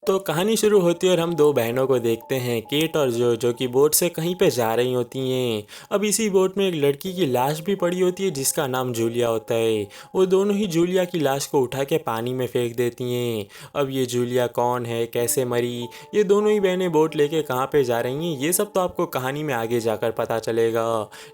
तो कहानी शुरू होती है और हम दो बहनों को देखते हैं, केट और जो कि बोट से कहीं पे जा रही होती हैं। अब इसी बोट में एक लड़की की लाश भी पड़ी होती है जिसका नाम जूलिया होता है। वो दोनों ही जूलिया की लाश को उठा के पानी में फेंक देती हैं। अब ये जूलिया कौन है, कैसे मरी, ये दोनों ही बहनें बोट लेके कहाँ पे जा रही हैं, ये सब तो आपको कहानी में आगे जाकर पता चलेगा।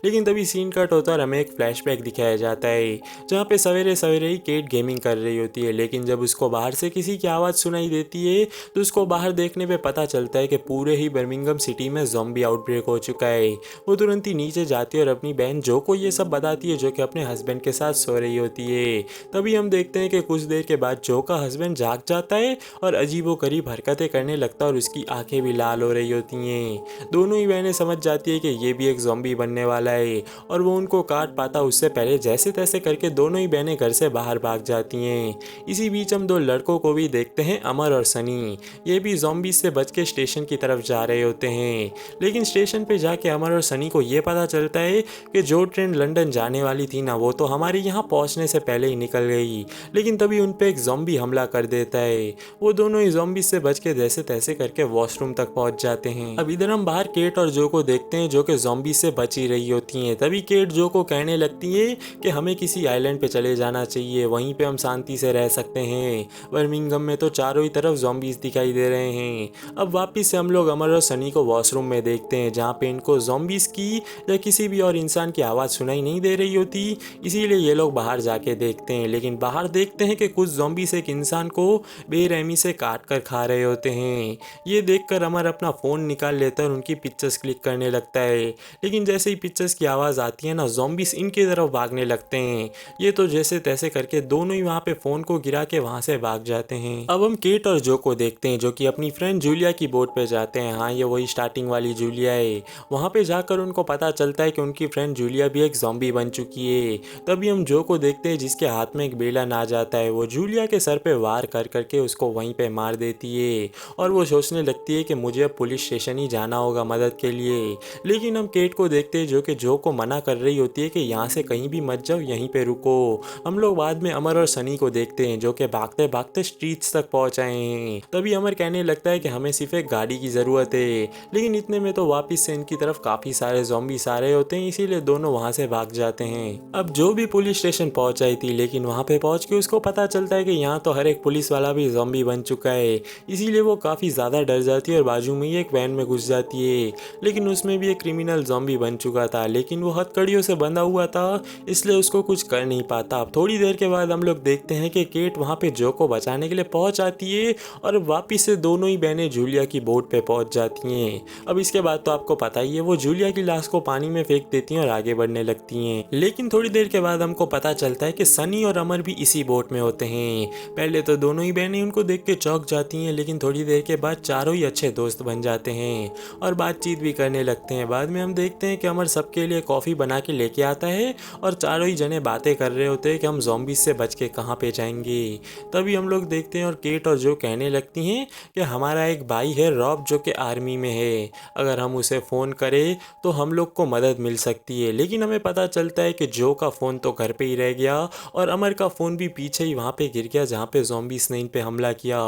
लेकिन तभी सीन कट होता है और हमें एक फ्लैशबैक दिखाया जाता है जहाँ पे सवेरे सवेरे ही केट गेमिंग कर रही होती है। लेकिन जब उसको बाहर से किसी की आवाज़ सुनाई देती है तो उसको बाहर देखने पे पता चलता है कि पूरे ही बर्मिंघम सिटी में ज़ॉम्बी आउटब्रेक हो चुका है। वो तुरंत ही नीचे जाती है और अपनी बहन जो को ये सब बताती है, जो कि अपने हस्बैंड के साथ सो रही होती है। तभी हम देखते हैं कि कुछ देर के बाद जो का हस्बैंड जाग जाता है और अजीबोगरीब हरकतें करने लगता है और उसकी आंखें भी लाल हो रही होती हैं। दोनों ही बहनें समझ जाती है कि ये भी एक ज़ॉम्बी बनने वाला है और वो उनको काट पाता उससे पहले जैसे तैसे करके दोनों ही बहनें घर से बाहर भाग जाती हैं। इसी बीच हम दो लड़कों को भी देखते हैं, अमर और सनी। ये भी ज़ॉम्बी से बच के स्टेशन की तरफ जा रहे होते हैं। लेकिन स्टेशन पे जाके अमर और सनी को ये पता चलता है कि जो ट्रेन लंदन जाने वाली थी ना, वो तो हमारे यहाँ पहुँचने से पहले ही निकल गई। लेकिन तभी उन पे एक ज़ॉम्बी हमला कर देता है। वो दोनों ही ज़ॉम्बी से बच के जैसे तैसे करके वॉशरूम तक पहुँच जाते हैं। अब इधर हम बाहर केट और जो को देखते हैं जो कि ज़ॉम्बी से बच ही रही होती हैं। तभी केट जो को कहने लगती है कि हमें किसी आइलैंड पे चले जाना चाहिए, वहीं पे हम शांति से रह सकते हैं। बर्मिंघम में तो चारों ही तरफ ज़ॉम्बीज दिखाई दे रहे हैं। अब वापिस से हम लोग अमर और सनी को वॉशरूम में देखते हैं जहाँ पे इनको ज़ॉम्बीज की या किसी भी और इंसान की आवाज़ सुनाई नहीं दे रही होती, इसीलिए ये लोग बाहर जाके देखते हैं। लेकिन बाहर देखते हैं कि कुछ ज़ॉम्बीज एक इंसान को बेरहमी से काट कर खा रहे होते हैं। ये देखकर अमर अपना फ़ोन निकाल लेता है और उनकी पिक्चर्स क्लिक करने लगता है। लेकिन जैसे ही पिक्चर्स की आवाज़ आती है ना, ज़ॉम्बीज इनकी तरफ भागने लगते हैं। ये तो जैसे तैसे करके दोनों ही वहाँ पे फ़ोन को गिरा के वहाँ से भाग जाते हैं। अब हम केट और जो को देखते हैं जो कि अपनी फ्रेंड जूलिया की बोट पे जाते हैं। हाँ, ये वही स्टार्टिंग वाली जूलिया है। वहाँ पे जाकर उनको पता चलता है कि उनकी फ्रेंड जूलिया भी एक ज़ॉम्बी बन चुकी है। तभी हम जो को देखते हैं जिसके हाथ में एक बेलन आ जाता है। वो जूलिया के सर पे वार कर करके उसको वहीं पे मार देती है और वो सोचने लगती है कि मुझे अब पुलिस स्टेशन ही जाना होगा मदद के लिए। लेकिन हम केट को देखते हैं जो कि जो को मना कर रही होती है कि यहाँ से कहीं भी मत जाओ, यहीं पे रुको। हम लोग बाद में अमर और सनी को देखते हैं जो कि भागते भागते स्ट्रीट्स तक पहुँच आए हैं। तभी अमर कहने लगता है कि हमें सिर्फ एक गाड़ी की ज़रूरत है। लेकिन इतने में तो वापस से इनकी तरफ काफ़ी सारे ज़ॉम्बीज़ आ रहे होते हैं, इसीलिए दोनों वहाँ से भाग जाते हैं। अब जो भी पुलिस स्टेशन पहुँच आई थी, लेकिन वहाँ पे पहुँच के उसको पता चलता है कि यहाँ तो हर एक पुलिस वाला भी ज़ॉम्बी बन चुका है। इसीलिए वो काफ़ी ज़्यादा डर जाती है और बाजू में ही एक वैन में घुस जाती है। लेकिन उसमें भी एक क्रिमिनल ज़ॉम्बी बन चुका था, लेकिन वो हथकड़ियों से बंधा हुआ था, इसलिए उसको कुछ कर नहीं पाता। अब थोड़ी देर के बाद हम लोग देखते हैं कि केट वहाँ पे जो को बचाने के लिए पहुँच आती है और वापिस से दोनों ही बहनें जूलिया की बोट पे पहुँच जाती हैं। अब इसके बाद तो आपको पता ही है, वो जूलिया की लाश को पानी में फेंक देती हैं और आगे बढ़ने लगती हैं। लेकिन थोड़ी देर के बाद हमको पता चलता है कि सनी और अमर भी इसी बोट में होते हैं। पहले तो दोनों ही बहनें उनको देख के चौंक जाती हैं, लेकिन थोड़ी देर के बाद चारों ही अच्छे दोस्त बन जाते हैं और बातचीत भी करने लगते हैं। बाद में हम देखते हैं कि अमर सबके लिए कॉफ़ी बना के लेके आता है और चारों ही जने बातें कर रहे होते हैं कि हम ज़ॉम्बीज से बच के कहाँ पे जाएंगे। तभी हम लोग देखते हैं और केट और जो कहने लगती हैं कि हमारा एक भाई है रॉब जो कि आर्मी में है, अगर हम उसे फ़ोन करें तो हम लोग को मदद मिल सकती है। लेकिन हमें पता चलता है कि जो का फ़ोन तो घर पे ही रह गया और अमर का फ़ोन भी पीछे ही वहाँ पे गिर गया जहाँ पे ज़ॉम्बीज ने इन पे हमला किया।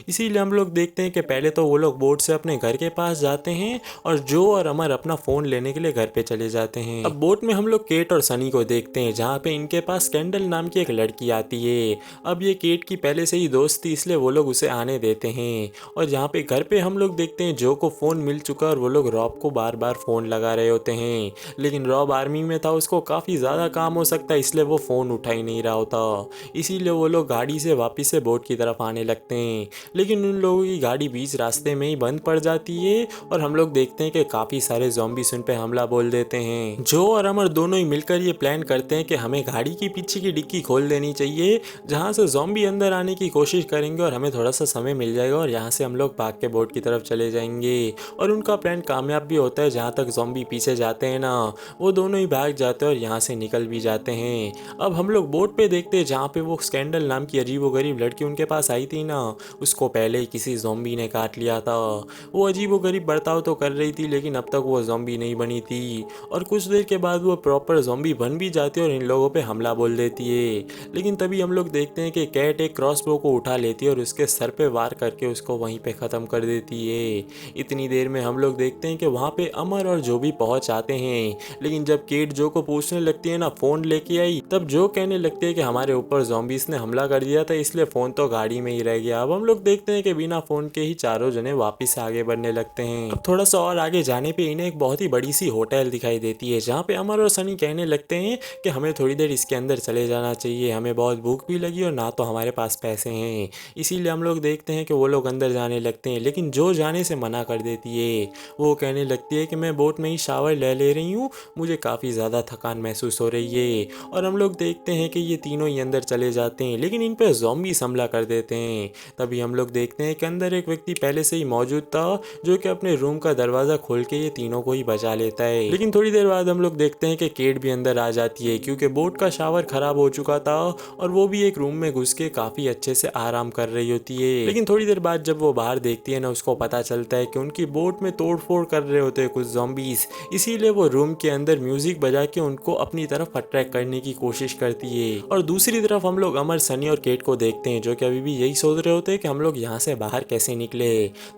इसीलिए हम लोग देखते हैं कि पहले तो वो लोग बोट से अपने घर के पास जाते हैं और जो और अमर अपना फ़ोन लेने के लिए घर पे चले जाते हैं। अब बोट में हम लोग केट और सनी को देखते हैं जहाँ पे इनके पास कैंडल नाम की एक लड़की आती है। अब ये केट की पहले से ही दोस्त थी, इसलिए वो लोग उसे आने देते हैं। और जहाँ पे घर पे हम लोग देखते हैं जो को फ़ोन मिल चुका और वो लोग रॉब को बार बार फ़ोन लगा रहे होते हैं। लेकिन रॉब आर्मी में था, उसको काफ़ी ज़्यादा काम हो सकता है, इसलिए वो फ़ोन उठा ही नहीं रहा होता। इसीलिए वो लोग गाड़ी से वापस से बोट की तरफ आने लगते हैं। लेकिन उन लोगों की गाड़ी बीच रास्ते में ही बंद पड़ जाती है और हम लोग देखते हैं कि काफ़ी सारे ज़ॉम्बीज़ उन पे हमला बोल देते हैं। जो और अमर दोनों ही मिलकर ये प्लान करते हैं कि हमें गाड़ी की पीछे की डिक्की खोल देनी चाहिए, जहाँ से ज़ॉम्बी अंदर आने की कोशिश करेंगे और हमें थोड़ा सा समय मिल जाएगा और यहाँ से हम लोग भाग के बोट की तरफ चले जाएंगे। और उनका प्लान कामयाब भी होता है, जहाँ तक ज़ॉम्बी पीछे जाते हैं ना, वो दोनों ही भाग जाते हैं और यहाँ से निकल भी जाते हैं। अब हम लोग बोट पे देखते हैं जहाँ पे वो स्कैंडल नाम की अजीबोगरीब लड़की उनके पास आई थी ना, उसको पहले ही किसी ज़ॉम्बी ने काट लिया था। वो अजीबोगरीब बर्ताव तो कर रही थी, लेकिन अब तक वो ज़ॉम्बी नहीं बनी थी और कुछ देर के बाद वो प्रॉपर ज़ॉम्बी बन भी जाती है और इन लोगों पे हमला बोल देती है। लेकिन तभी हम लोग देखते हैं कि कैट एक क्रॉसबो को उठा लेती है और उसके सर पे वार करके उसको वहीं पे ख़त्म कर देती है। इतनी देर में हम लोग देखते हैं कि वहाँ पे अमर और जो भी पहुँच आते हैं, लेकिन जब केट जो को पूछने लगती है ना फ़ोन लेके आई, तब जो कहने लगती है कि हमारे ऊपर ज़ॉम्बीज़ ने हमला कर दिया था इसलिए फ़ोन तो गाड़ी में ही रह गया। अब हम लोग देखते हैं कि बिना फ़ोन के ही चारों जने वापस आगे बढ़ने लगते हैं। अब थोड़ा सा और आगे जाने पे इन्हें एक बहुत ही बड़ी सी होटल दिखाई देती है, जहाँ पे अमर और सनी कहने लगते हैं कि हमें थोड़ी देर इसके अंदर चले जाना चाहिए, हमें बहुत भूख भी लगी और ना तो हमारे पास पैसे हैं। इसीलिए हम लोग देखते हैं कि वो लोग अंदर जाने लगते हैं, लेकिन जो जाने से मना कर देती है। वो कहने लगती है कि मैं बोट में ही शावर ले रही हूँ, मुझे काफ़ी ज़्यादा थकान महसूस हो रही है। और हम लोग देखते हैं कि ये तीनों ही अंदर चले जाते हैं, लेकिन इन पर ज़ॉम्बीज़ हमला कर देते हैं। तभी हम लोग देखते हैं कि अंदर एक व्यक्ति पहले से ही मौजूद था, जो कि अपने रूम का दरवाज़ा खोल के ये तीनों को ही बचा लेता है। लेकिन थोड़ी देर बाद हम लोग देखते हैं कि केट भी अंदर आ जाती है, क्योंकि बोट का शावर ख़राब हो चुका था और वो भी एक रूम में घुस के काफ़ी अच्छे से आराम कर रही होती है। लेकिन थोड़ी देर बाद जब वो बाहर देखती है ना, उसको पता चलता है कि उनकी बोट में तोड़ फोड़ कर रहे होते हैं कुछ ज़ॉम्बीज़। इसीलिए वो रूम के अंदर म्यूजिक बजा के उनको अपनी तरफ अट्रैक्ट करने की कोशिश करती है। और दूसरी तरफ हम लोग अमर, सनी और केट को देखते हैं, जो कि अभी भी यही सोच रहे होते हैं कि हम लोग यहाँ से बाहर कैसे निकले।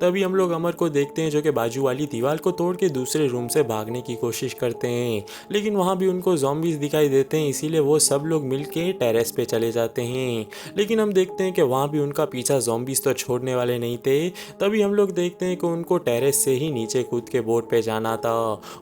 तभी हम लोग अमर को देखते हैं, जो कि बाजू वाली दीवार को तोड़ के दूसरे रूम से भागने की कोशिश करते हैं, लेकिन वहाँ भी उनको ज़ॉम्बीज़ दिखाई देते हैं। इसीलिए वो सब लोग मिल के टेरेस पे चले जाते हैं, लेकिन हम देखते हैं कि वहाँ भी उनका पीछा ज़ॉम्बीज़ तो छोड़ने वाले नहीं थे। तभी हम लोग देखते हैं कि उनको टेरेस से ही नीचे कूद के बोट पे जाना था,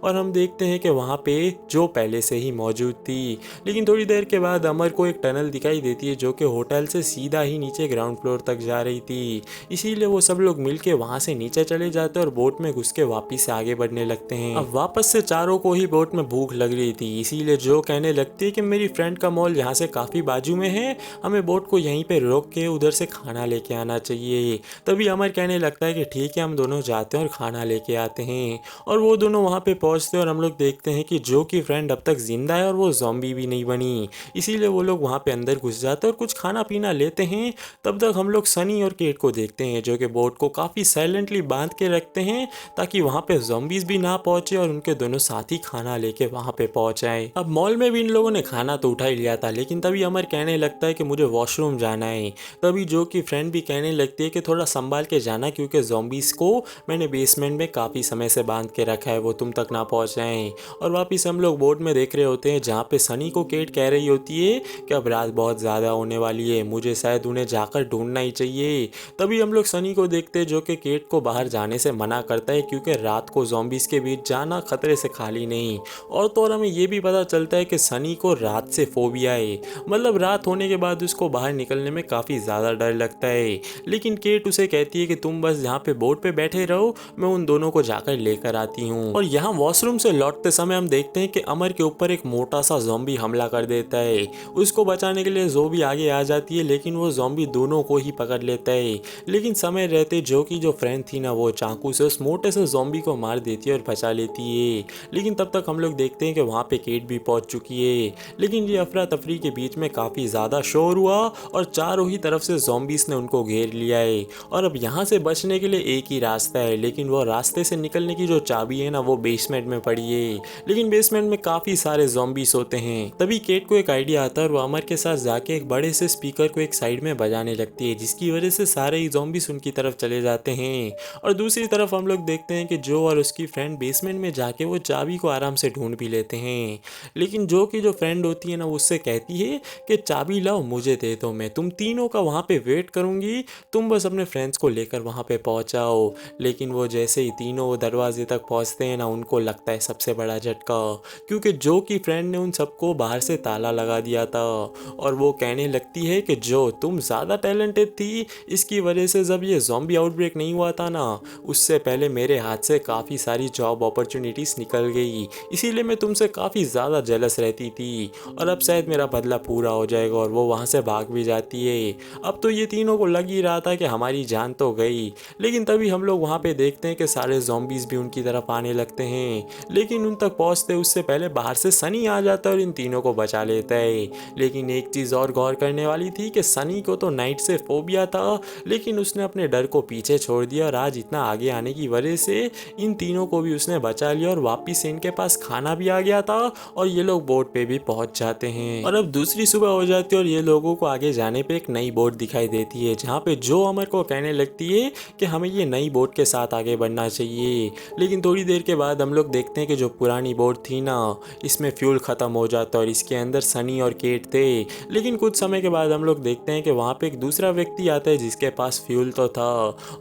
और हम देखते हैं कि वहाँ पे जो पहले से ही मौजूद थी। लेकिन थोड़ी देर के बाद अमर को एक टनल दिखाई देती है, जो कि होटल से सीधा ही नीचे ग्राउंड फ्लोर तक जा रही थी। इसीलिए वो सब लोग मिलके वहाँ से नीचे चले जाते हैं और बोट में घुस के वापिस से आगे बढ़ने लगते हैं। अब वापस से चारों को ही बोट में भूख लग रही थी, इसीलिए जो कहने लगती है कि मेरी फ्रेंड का मॉल यहाँ से काफ़ी बाजू में है, हमें बोट को यहीं पे रोक के उधर से खाना लेके आना चाहिए। तभी अमर कहने लगता है कि ठीक है, हम दोनों जाते हैं और खाना लेके आते हैं। और वो दोनों वहाँ पे पहुँचते हैं और हम लोग देखते हैं कि जो की फ्रेंड अब तक जिंदा है और वो ज़ॉम्बी भी नहीं बनी। इसीलिए वो लोग वहाँ पे अंदर घुस जाते हैं और कुछ खाना पीना लेते हैं। तब तक हम लोग सनी और केट को देखते हैं, जो कि बोट को काफ़ी साइलेंटली बांध के रखते हैं, ताकि वहाँ पे ज़ॉम्बीज़ भी ना पहुँचे और उनके दोनों साथी खाना लेके वहाँ पे पहुँच आए। अब मॉल में भी इन लोगों ने खाना तो उठा ही लिया था, लेकिन तभी अमर कहने लगता है कि मुझे वॉशरूम जाना है। तभी जो की फ्रेंड भी कहने लगती है कि थोड़ा संभाल के जाना, क्योंकि ज़ॉम्बीज़ को मैंने बेसमेंट में काफ़ी समय से बांध के रखा है, वो तुम तक ना पहुँच जाएँ। और वापिस हम लोग बोट में देख रहे होते हैं, जहाँ पे सनी को केट कह रही होती है कि अब रात बहुत ज़्यादा होने वाली है, मुझे शायद उन्हें जाकर ढूंढना ही चाहिए। तभी हम लोग सनी को देखते हैं, जो कि केट को बाहर जाने से मना करता है, क्योंकि रात को ज़ॉम्बीज़ के बीच जाना खतरे से खाली नहीं। और तो और हमें ये भी पता चलता है कि सनी को रात से फोबिया है, मतलब रात होने के बाद उसको बाहर निकलने में काफ़ी ज़्यादा डर लगता है। लेकिन केट उसे कहती है कि तुम बस यहाँ पे बोट पे बैठे रहो, मैं उन दोनों को जाकर लेकर आती हूँ। और यहाँ वॉशरूम से लौटते समय हम देखते हैं कि अमर के ऊपर एक मोटा सा ज़ॉम्बी हमला कर देता है। उसको बचाने के लिए जो भी आगे आ जाती है, लेकिन वो ज़ॉम्बी दोनों को ही पकड़ लेता है। लेकिन समय रहते जो की जो फ्रेंड थी ना, वो चाकू से उस मोटे से ज़ॉम्बी को मार देती है और बचा लेती है। लेकिन तब तक हम लोग देखते हैं कि वहाँ पे केट भी पहुँच चुकी है। लेकिन ये अफरा तफरी के बीच में काफ़ी ज़्यादा शोर हुआ और चारों ही तरफ से ज़ॉम्बीज़ ने उनको घेर लिया है। और अब यहाँ से बचने के लिए एक ही रास्ता है, लेकिन वो रास्ते से निकलने की जो चाबी है ना, वो बेसमेंट में पड़ी है। लेकिन बेसमेंट में काफ़ी सारे ज़ॉम्बीज़ होते हैं। तभी केट को एक आइडिया आता है और वो अमर के साथ जाके एक बड़े से स्पीकर को एक साइड में बजाने लगती है, जिसकी वजह से सारे ही ज़ॉम्बीज़ उनकी तरफ चले जाते हैं। और दूसरी तरफ हम लोग देखते हैं कि जो और उसकी फ्रेंड बेसमेंट में जाके वो चाबी को आराम से ढूंढ भी लेते हैं। लेकिन जो की जो फ्रेंड होती है ना, उससे कहती है कि चाबी लाओ, मुझे दे दो, मैं तुम तीनों का वहाँ पे वेट करूँगी, तुम बस अपने फ्रेंड्स को लेकर वहाँ पे पहुँचाओ। लेकिन वो जैसे ही तीनों वो दरवाजे तक पहुँचते हैं ना, उनको लगता है सबसे बड़ा झटका, क्योंकि जो की फ्रेंड ने उन सबको बाहर से ताला लगा दिया था। और वो कहने लगती है कि जो तुम ज़्यादा टैलेंटेड थी, इसकी वजह से जब ये ज़ॉम्बी आउटब्रेक नहीं हुआ था ना, उससे पहले मेरे हाथ से काफ़ी सारी जॉब अपॉर्चुनिटीज़ निकल गई, इसीलिए मैं तुमसे काफ़ी ज़्यादा जेलस रहती थी, और अब शायद मेरा बदला पूरा हो जाएगा। और वो वहाँ से भाग भी जाती है। अब तो ये तीनों को लग ही रहा था कि हमारी जान तो गई। लेकिन तभी हम लोग वहाँ पे देखते हैं कि सारे ज़ॉम्बीज़ भी उनकी तरफ आने लगते हैं। लेकिन उन तक पहुँचते उससे पहले बाहर से सनी आ जाता है और इन तीनों को बचा लेता है। लेकिन एक चीज़ और गौर करने वाली थी कि सनी को तो नाइट से फोबिया था, लेकिन उसने अपने डर को पीछे छोड़ दिया और आज इतना आगे आने की वजह से इन तीनों को भी उसने बचा लिया और वापिस से इनके पास खाना भी आ गया था और ये लोग बोट पे भी पहुंच जाते हैं। और अब दूसरी सुबह हो जाती है और ये लोगों को आगे जाने पे एक नई बोट दिखाई देती है, जहाँ पे जो अमर को कहने लगती है कि हमें ये नई बोट के साथ आगे बढ़ना चाहिए। लेकिन थोड़ी देर के बाद हम लोग देखते हैं कि जो पुरानी बोट थी ना, इसमें फ्यूल ख़त्म हो जाता है और इसके अंदर सनी और केट थे। लेकिन कुछ समय के बाद हम लोग देखते हैं कि वहाँ पे एक दूसरा व्यक्ति आता है जिसके पास फ्यूल तो था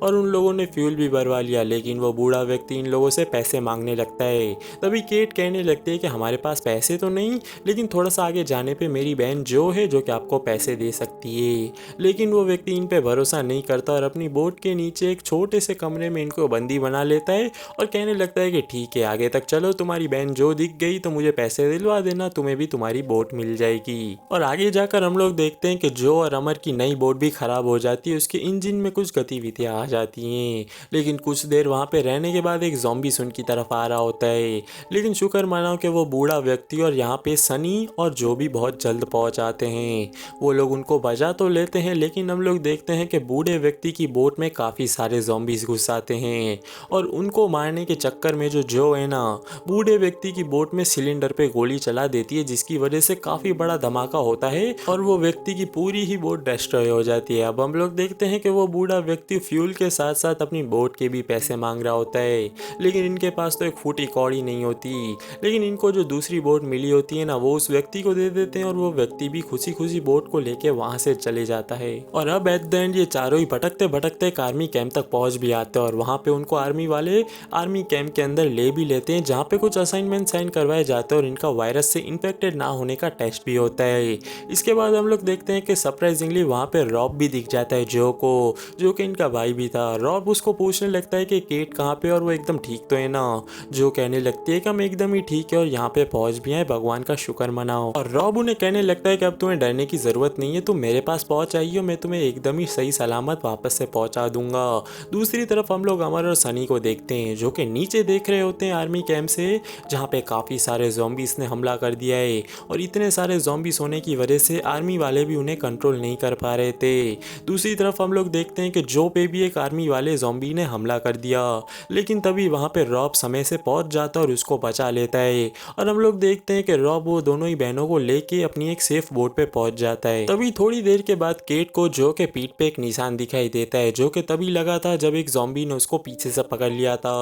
और उन लोगों ने फ्यूल भी भरवा लिया। लेकिन वो बूढ़ा व्यक्ति इन लोगों से पैसे मांगने लगता है। तभी केट कहने लगती है कि हमारे पास पैसे तो नहीं, लेकिन थोड़ा सा आगे जाने पे मेरी बहन जो है जो कि आपको पैसे दे सकती है। लेकिन वो व्यक्ति इन पे भरोसा नहीं करता और अपनी बोट के नीचे एक छोटे से कमरे में इनको बंदी बना लेता है और कहने लगता है कि ठीक है, आगे तक चलो, तुम्हारी बहन जो दिख गई तो मुझे पैसे दिलवा देना, तुम्हें भी तुम्हारी बोट मिल जाएगी। और आगे जाकर हम लोग देखते हैं कि जो और अमर की नई बोट भी खराब हो जाती है, उसके इंजन में कुछ गतिविधियां आ जाती हैं। लेकिन कुछ देर वहाँ पे रहने के बाद एक ज़ॉम्बी उनकी तरफ आ रहा होता है। लेकिन शुक्र मानो कि वो बूढ़ा व्यक्ति और यहाँ पे सनी और जो भी बहुत जल्द पहुँच आते हैं। वो लोग उनको बचा तो लेते हैं, लेकिन हम लोग देखते हैं कि बूढ़े व्यक्ति की बोट में काफ़ी सारे ज़ॉम्बीज़ घुस आते हैं और उनको मारने के चक्कर में जो है ना, बूढ़े व्यक्ति की बोट में सिलेंडर पे गोली चला देती है, जिसकी वजह से काफ़ी बड़ा धमाका होता है और वो व्यक्ति की पूरी ही बोट डिस्ट्रॉय हो जाती है। अब हम लोग देखते हैं कि वो बूढ़ा व्यक्ति फ्यूल के साथ साथ अपनी बोट के भी पैसे मांग रहा होता है। लेकिन इनके पास तो एक फूटी कौड़ी नहीं होती। लेकिन इनको जो दूसरी बोट मिली होती है ना, वो उस व्यक्ति को दे देते हैं और वो व्यक्ति भी खुशी खुशी बोट को लेके वहां से चले जाता है। और अब एट द एंड ये चारों ही भटकते भटकते एक आर्मी कैंप तक पहुंच भी आते हैं और वहां पे उनको आर्मी वाले आर्मी कैंप के अंदर ले भी लेते हैं, जहाँ पे कुछ असाइनमेंट साइन करवाए जाते हैं और इनका वायरस से इन्फेक्टेड ना होने का टेस्ट भी होता है। इसके बाद हम लोग देखते हैं कि सरप्राइजिंगली वहाँ पे रॉब भी दिख जाता है जो को, जो कि इनका भाई भी था। रॉब उसको पूछने लगता है कि केट कहाँ पे और वो एकदम ठीक तो है ना। जो कहने लगती है कि हम एकदम ही ठीक है और यहाँ पे पहुँच भी आए, भगवान का शुक्र मनाओ। और रॉब उन्हें कहने लगता है कि अब तुम्हें डरने की ज़रूरत नहीं है, तुम मेरे पास पहुँच आइए, मैं तुम्हें एकदम ही सही सलामत वापस से पहुँचा दूंगा। दूसरी तरफ हम लोग अमर और सनी को देखते हैं जो कि नीचे देख रहे होते हैं आर्मी कैंप से, जहाँ पे काफ़ी सारे ज़ॉम्बीज़ ने हमला कर दिया है और इतने सारे ज़ॉम्बीज़ होने की वजह से आर्मी वाले भी उन्हें कंट्रोल नहीं कर पा रहे थे। दूसरी तरफ हम लोग देखते हैं कि जो पे भी एक आर्मी वाले ज़ॉम्बी ने हमला कर दिया, लेकिन तभी वहाँ पे रॉब समय से पहुँच जाता है और उसको बचा लेता है। और हम लोग देखते हैं कि रॉब वो दोनों ही बहनों को लेके अपनी एक सेफ बोट पे पहुँच जाता है। तभी थोड़ी देर के बाद केट को जो के पीठ पे एक निशान दिखाई देता है, जो कि तभी लगा था जब एक ज़ॉम्बी ने उसको पीछे से पकड़ लिया था।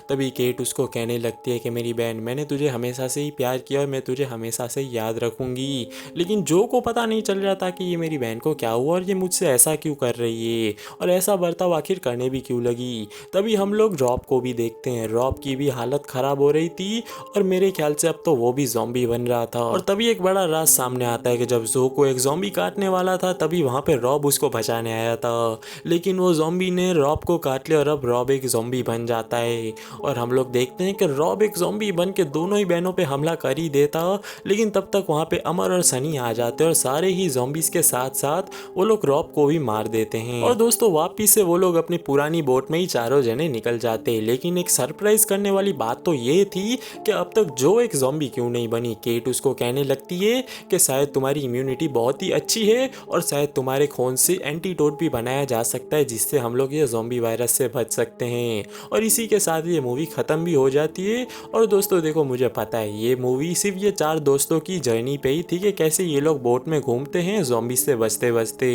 तभी केट उसको कहने लगती है कि मेरी बहन, मैंने तुझे हमेशा से ही प्यार किया और मैं तुझे हमेशा से याद रखूंगी। लेकिन जो को पता नहीं चल रहा था कि ये मेरी बहन को क्या हुआ और ये मुझसे ऐसा क्यों कर रही है और ऐसा बर्ताव आखिर करने भी क्यों लगी। तभी हम लोग रॉब को भी देखते हैं। रॉब की भी हालत ख़राब हो रही थी और मेरे ख्याल से अब तो वो भी ज़ॉम्बी बन रहा था। और तभी एक बड़ा राज सामने आता है कि जब जो को एक ज़ॉम्बी काटने वाला था, तभी वहाँ पे रॉब उसको बचाने आया था। लेकिन वो ज़ॉम्बी ने रॉब को काट लिया और अब रॉब एक ज़ॉम्बी बन जाता है। और हम लोग देखते हैं कि रॉब एक ज़ॉम्बी बन के दोनों ही बहनों पे हमला कर ही देता, लेकिन तब तक वहाँ पे अमर और सनी आ जाते हैं और सारे ही ज़ॉम्बीज़ के साथ साथ वो लोग रॉब को भी मार देते हैं। और दोस्तों वापिस से वो लोग अपनी पुरानी बोट में ही चारों जने निकल जाते हैं। लेकिन एक सरप्राइज करने वाली बात तो ये थी कि अब तक जो एक ज़ॉम्बी क्यों नहीं बनी। केट उसको कहने लगती है कि शायद तुम्हारी इम्यूनिटी बहुत ही अच्छी है और शायद तुम्हारे खून से एंटीडोट भी बनाया जा सकता है, जिससे हम लोग ये ज़ॉम्बी वायरस से बच सकते हैं। और इसी के साथ ये मूवी ख़त्म भी हो जाती है। और दोस्तों देखो, मुझे पता है ये मूवी सिर्फ ये चार दोस्तों की जर्नी पे ही थी कि कैसे ये लोग बोट में घूमते हैं ज़ॉम्बी से बचते बचते।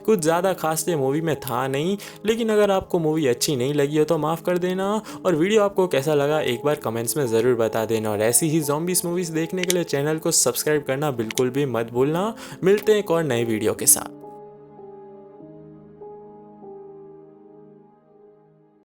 कुछ ज़्यादा खास ये मूवी में था नहीं। लेकिन अगर आपको मूवी अच्छी नहीं लगी हो तो माफ़ कर देना और वीडियो आपको कैसा लगा एक बार कमेंट्स में ज़रूर बता देना। और ऐसी ही ज़ॉम्बीज़ मूवीज़ देखने के लिए चैनल को सब्सक्राइब करना बिल्कुल भी मत भूलना। मिलते हैं एक और नए वीडियो के साथ।